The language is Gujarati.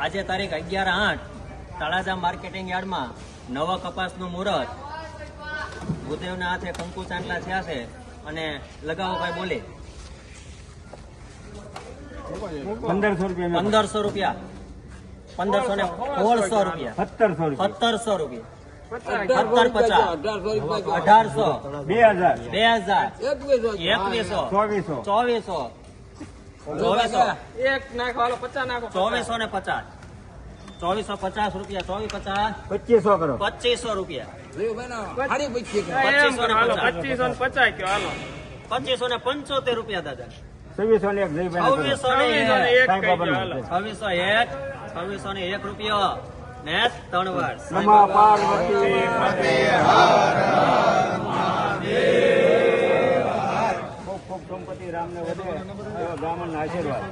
આજે તારીખ 11/8 તળાજા માર્કેટિંગ યાર્ડમાં નવા કપાસનું મુહૂર્ત. ભૂદેવના હાથે કંકુ ચાંદલા થયા છે અને લગાવો ભાઈ બોલે 1500 રૂપિયા 1500 ને 1600 રૂપિયા 1700 રૂપિયા 1750 1800 2000 2100 2400 એક નાખો, હાલો 50 નાખો. 2450 2450 રૂપિયા 2450 2500 કરો 2500 રૂપિયા એમ કરો, હાલો 2550 કયો, હાલો 2575 રૂપિયા દાદા 2601 2601 રૂપિયો ને 3 વાર નમઃ પાર્વતી ખૂબ ખૂબ ગણપતિ રામને વધે બ્રાહ્મણના આશીર્વાદ.